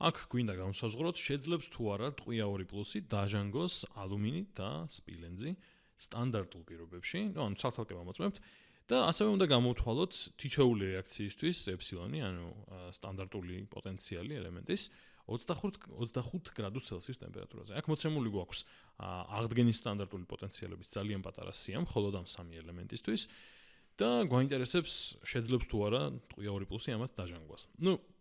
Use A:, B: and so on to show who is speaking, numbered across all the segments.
A: აქ გვინდა განსაზღვროთ, შეძლებს თუ არა ტყვია 2+ დაჟანგოს ალუმინი და სპილენძი სტანდარტულ პირობებში, ანუ ცალ-ცალკე ვამოწმებთ და ასევე უნდა გამოვთვალოთ თითოეული რეაქციისთვის ეფსილონი, ანუ სტანდარტული პოტენციალი ელემენტის 25 გრადუს ცელსიუს ტემპერატურაზე. აქ მოცემული გვაქვს აღდგენის სტანდარტული პოტენციალების ძალიან პატარა სია, მხოლოდ ამ სამი ელემენტისთვის და გვაინტერესებს შეძლებს თუ არა ტყვია 2+ ამათ დაჟანგვას.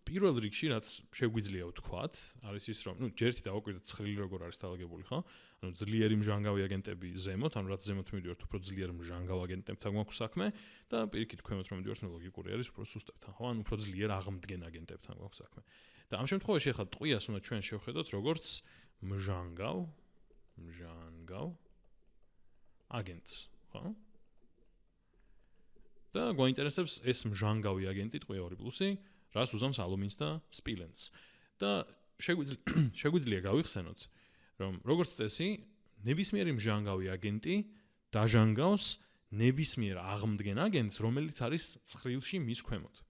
A: პირველ რიგში რაც შეგვიძლია ვთქვათ, არის ის რომ, ჯერთი დავაკვირდეთ ცხრილი როგორ არის დალაგებული, ხო? ანუ ძლიერი მჟანგავი აგენტები ზემოთ, ანუ რაც ზემოთ მივიდივართ, უფრო ძლიერ მჟანგავ აგენტებთან გვაქვს საქმე და პირიქით ქვემოთ რომ მივიდივართ, ლოგიკური არის უფრო სუსტებთან, ხო? ანუ უფრო ძლიერ აღმდგენ აგენტებთან გვაქვს საქმე. და ამ შემთხვევაში ახლა ტყვიას უნდა ჩვენ შევხედოთ როგორც მჟანგავ აგენტს, ხო? და გვაინტერესებს ეს მჟანგავი აგენტი ტყვია 2+, რას უზამს ალუმინს და სპილენძს. და შეგვიძლია გავიხსენოთ, რომ როგორც წესი, ნებისმიერი მჟანგავი აგენტი დაჟანგავს ნებისმიერ აღმდგენ აგენტს, რომელიც არის ცხრილში მის ქვემოთ.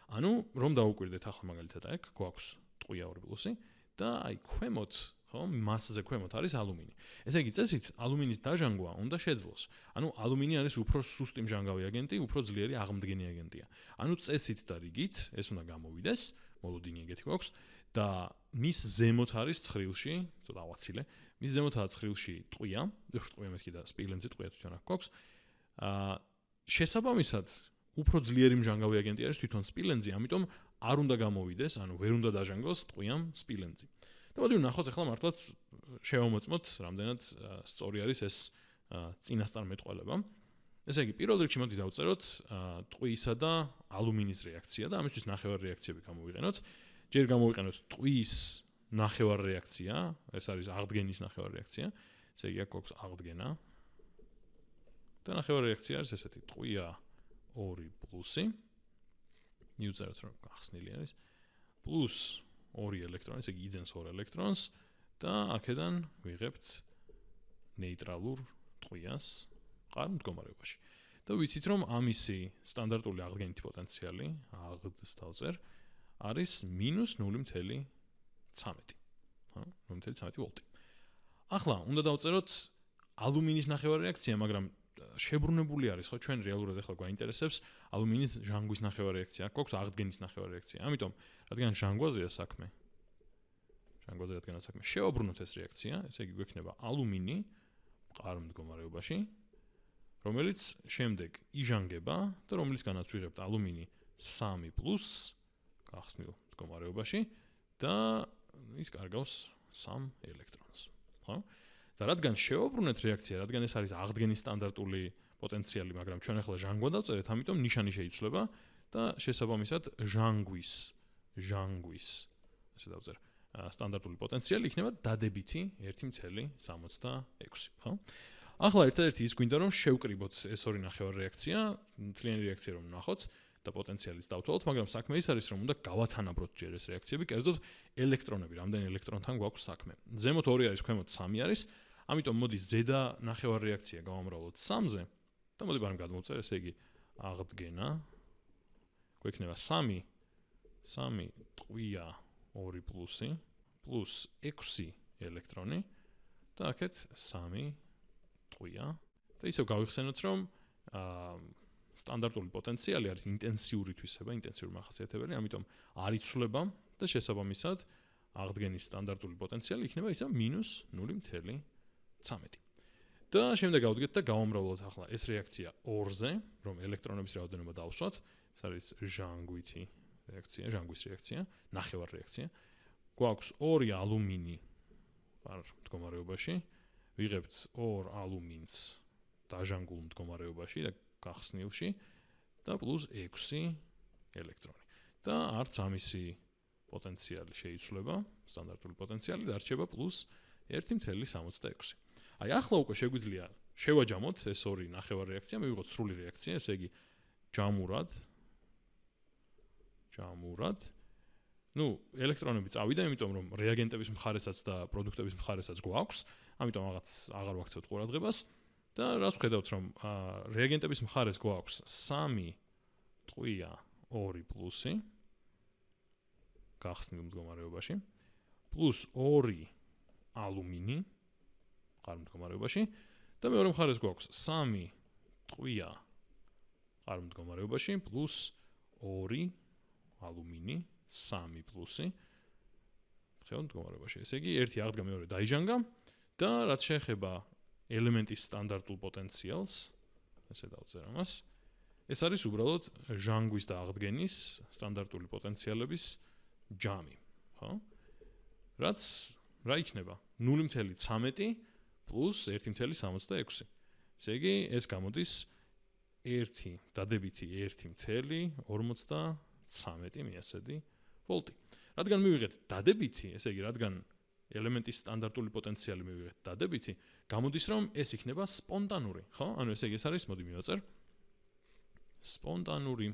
A: ანუ რომ დავუკვირდეთ ახლა მაგალითად აქ გვაქვს ტყვია 2+ და აი ქვემოთ, ხო, მასზე ქვემოთ არის ალუმინი. ესე იგი წესით ალუმინის დაჟანგვა უნდა შეძლოს. ანუ ალუმინი არის უფრო სუსტი მჟანგავი აგენტი, უფრო ძლიერი აღმდგენი აგენტია. ანუ წესით და რიგით ეს უნდა გამოვიდეს, მოლოდინი ეგეთი გვაქვს და მის ზემოთ არის ცხრილში, ცოტა ავაცილე, მის ზემოთაა ცხრილში ტყვია მეთქი და სპილენძი ტყვია თვითონ აქ გვაქვს. შესაბამისად, უფრო ძლიერი მჟანგავი აგენტი არის თვითონ სპილენძი, ამიტომ არ უნდა გამოვიდეს, ანუ ვერ უნდა დაჟანგოს ტყვიამ სპილენძი. და მოდი ვნახოთ ახლა მართლაც შევამოწმოთ, რამდენად სწორი არის ეს წინასწარ მეტყველება. ესე იგი, პირველ რიგში მოდი დავწეროთ ტყვიისა და ალუმინის რეაქცია და ამისთვის ნახევარ რეაქციები გამოვიყენოთ. ჯერ გამოვიყენოთ ტყვის ნახევარ რეაქცია, ეს არის აღდგენის ნახევარ რეაქცია. ესე იგი, აქ გვაქვს აღდგენა. და ნახევარ რეაქცია არის ესეთი, ტყვია 2+, მივწეროთ რომ გახსნილი არის, პლუს 2 ელექტრონი, ესე იგი იძენს 2 ელექტრონს და აქედან ვიღებთ ნეიტრალურ ტყვიას მყარ მდგომარეობაში. და ვიცით რომ ამისი სტანდარტული აღდგენითი პოტენციალი, აღდს დავწერ, არის -0.13, ხო? 0.13 ვოლტი. ახლა უნდა დავწეროთ ალუმინის ნახევარ რეაქცია, მაგრამ შებრუნებული არის, ხო, ჩვენ რეალურად ახლა გვაინტერესებს ალუმინის ჟანგვის ნახევარ რეაქცია, აქ გვაქვს აღდგენის ნახევარ რეაქცია. ამიტომ, რადგან ჟანგვაზეა საქმე, შევაბრუნოთ ეს რეაქცია, ესე იგი გვექნება ალუმინი მყარ მდგომარეობაში, რომელიც შემდეგ იჟანგება და რომლისგანაც ვიღებთ ალუმინი 3+ გახსნილ მდგომარეობაში და ის კარგავს 3 ელექტრონს, ხო? და რადგან შევაბრუნეთ რეაქცია, რადგან ეს არის აღდგენის სტანდარტული პოტენციალი, მაგრამ ჩვენ ახლა ჟანგვა დავწერეთ, ამიტომ ნიშანი შეიცვლება და შესაბამისად ჟანგვის, ესე დავწერ, სტანდარტული პოტენციალი იქნება დადებითი 1.66, ხო? ახლა ერთადერთი ის გვინდა რომ შევკრიბოთ ეს ორი ნახევარ რეაქცია, მთლიანი რეაქცია რომ ვნახოთ და პოტენციალიც დავთვალოთ, მაგრამ საქმე ის არის რომ უნდა გავათანაბროთ ჯერ ეს რეაქციები, კერძოდ ელექტრონები, რამდენი ელექტრონთან გვაქვს საქმე. ზემოთ 2 არის, ქვემოთ 3 არის. ამიტომ მოდი ზედა ნახევარ რეაქცია გავამრავლოთ 3-ზე და მოდი ბარემ გადმოვწერ, ესე იგი აღდგენა გვექნება 3 ტყვია 2+ პლუს 6 ელექტრონი და აქეთ 3 ტყვია და ისევ გავიხსენოთ რომ სტანდარტული პოტენციალი არის ინტენსიური თვისება, ინტენსიური მახასიათებელი, ამიტომ არ იცვლება და შესაბამისად აღდგენის სტანდარტული პოტენციალი იქნება ისევ -0.13. და შემდეგ გავდგეთ და გავამრავლოთ ახლა ეს რეაქცია 2-ზე, რომ ელექტრონების რაოდენობა დავსვათ, ეს არის ჟანგვის რეაქცია, ნახევარ რეაქცია. გვაქვს 2 ალუმინი მყარ მდგომარეობაში, ვიღებთ 2 ალუმინს დაჟანგულ მდგომარეობაში და გახსნილში და პლუს 6 ელექტრონი. და არც ამისი პოტენციალი შეიცვლება, სტანდარტული პოტენციალი და რჩება პლუს 1.66. აი ახლა უკვე შეგვიძლია შევაჯამოთ ეს ორი ნახევარ რეაქცია, მივიღოთ სრული რეაქცია, ესე იგი ჯამურად. ელექტრონები წავიდა, იმიტომ რომ რეაგენტების მხარესაც და პროდუქტების მხარესაც გვაქვს, ამიტომ რაღაც აღარ ვაქცევთ ყურადღებას და რას ვხედავთ რომ რეაგენტების მხარეს გვაქვს 3 ტყვია 2+, გახსნილ მდგომარეობაში პლუს 2 ალუმინი მყარ მდგომარეობაში და მეორე მხარეს გვაქვს 3 ტყვია მყარ მდგომარეობაში პლუს 2 ალუმინი 3 პლუსი მყარ მდგომარეობაში. ესე იგი ერთი აღდგა მეორე დაიჟანგა და რაც შეეხება ელემენტის სტანდარტულ პოტენციალს, ესე დავწერ ამას. ეს არის უბრალოდ ჟანგვის და აღდგენის სტანდარტული პოტენციალების ჯამი, ხო? რაც რა იქნება? 0.13 პლუს 1.66. ესე იგი ეს გამოდის 1 დადებითი 1.53 მიასედი ვოლტი. რადგან მივიღეთ დადებითი, ესე იგი რადგან ელემენტის სტანდარტული პოტენციალი მივიღეთ დადებითი, გამოდის რომ ეს იქნება სპონტანური, ხო? ანუ ესე იგი ეს არის, მოდი მივაწერ. სპონტანური.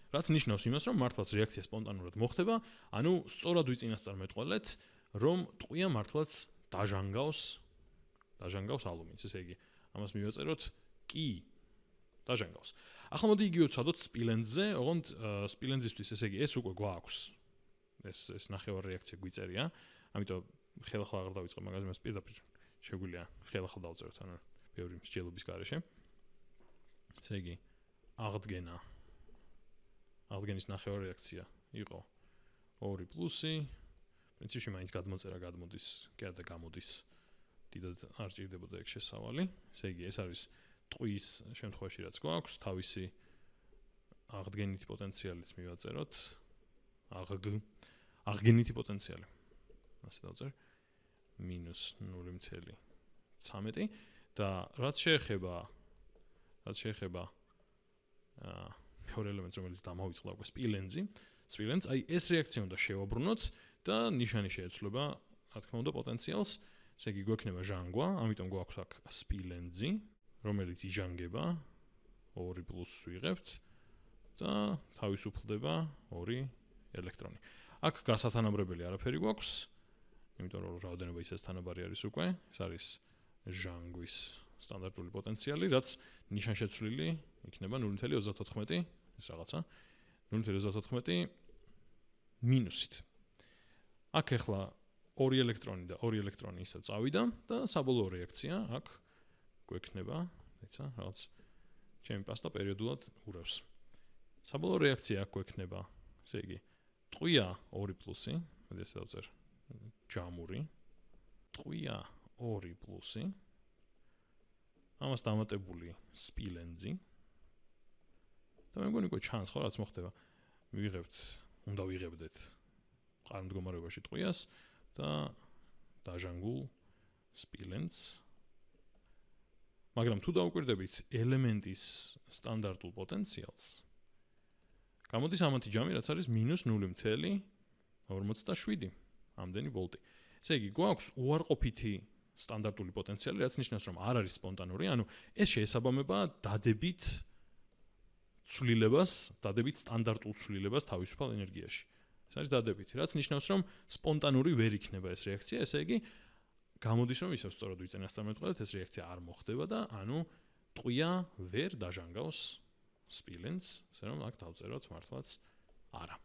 A: რაც ნიშნავს იმას, რომ მართლაც რეაქცია სპონტანურად მოხდება, ანუ სწორად ვიწინასწარმეტყველეთ, რომ ტყვია მართლაც დაჟანგავს ალუმინს, ესე იგი ამას მივაწეროთ კი დაჟანგავს. ახლა მოდი იგივე ვცადოთ სპილენძზე, ოღონდ სპილენძისთვის, ესე იგი ეს უკვე გვაქვს. ეს ნახევარ რეაქცია გვიწერია, ამიტომ ხელახლა აღარ დავიწყებ მაგაზე, მას პირდაპირ შეგვიძლია ხელახლა დავწეროთ, ანუ ბევრი მსჯელობის გარეშე. ესე იგი აღდგენის ნახევარ რეაქცია იყო 2 პლუსი, პრინციპში მაინც გადმოდის, კი არა და გამოდის. დიდად არ ჭირდებოდა ეგ შესავალი. ესე იგი ეს არის ტყვის შემთხვევაში რაც გვაქვს, თავისი აღდგენითი პოტენციალიც მივაწეროთ. აღდგენითი პოტენციალი. ასე დავწერ. -0.13 და რაც შეეხება მეორე ელემენტს, რომელიც დამავიწყდა უკვე სპილენძს, აი ეს რეაქცია უნდა შევაბრუნოთ და ნიშანი შეეცვლება, რა თქმა უნდა, პოტენციალს. ესე იგი გვექნება ჟანგვა, ამიტომ გვაქვს აქ სპილენძი, რომელიც იჟანგება, 2 პლუსს ვიღებთ და თავისუფლდება 2 ელექტრონი. აქ გასათანაბრებელი არაფერი გვაქვს, იმიტომ რომ რაოდენობა ისე თანაბარი არის უკვე, ეს არის ჟანგვის სტანდარტული პოტენციალი, რაც ნიშანშეცვლილი იქნება 0.34, ეს რაღაცა 0.34 მინუსით. აქ ახლა 2 ელექტრონი და 2 ელექტრონი ისევ წავიდა და საბოლოო რეაქცია აქ გვექნება, ეცა, რაღაც ჩემი პასტა პერიოდულად ურევს. საბოლოო რეაქცია აქ გვექნება, ესე იგი, ტყვია 2 პლუსი, მოდი ესე დავწერ, ჯამური, ტყვია 2 პლუსი, ამას დამატებული სპილენძი და მე მგონი უკვე ჩანს ხო რაც მოხდება. უნდა ვიღებდეთ მყარ მდგომარეობაში ტყვიას და დაჟანგულ სპილენძს. მაგრამ თუ დავუკვირდებით ელემენტის სტანდარტულ პოტენციალს, გამოდის ამათი ჯამი, რაც არის -0.47 ამდენი ვოლტი. ესე იგი, გვაქვს უარყოფითი სტანდარტული პოტენციალი, რაც ნიშნავს, რომ არ არის სპონტანური, ანუ ეს შეესაბამება დადებით სტანდარტულ ცვლილებას თავისუფალ ენერგიაში. ეს არის დადებითი, რაც ნიშნავს, რომ სპონტანური ვერ იქნება ეს რეაქცია, ესე იგი, გამოდის, რომ ისევ სწორად ვიწინასწარმეტყველეთ, ეს რეაქცია არ მოხდება და ანუ ტყვია ვერ დაჟანგავს სპილენძს, ასე რომ აქ დავწეროთ მართლაც არა.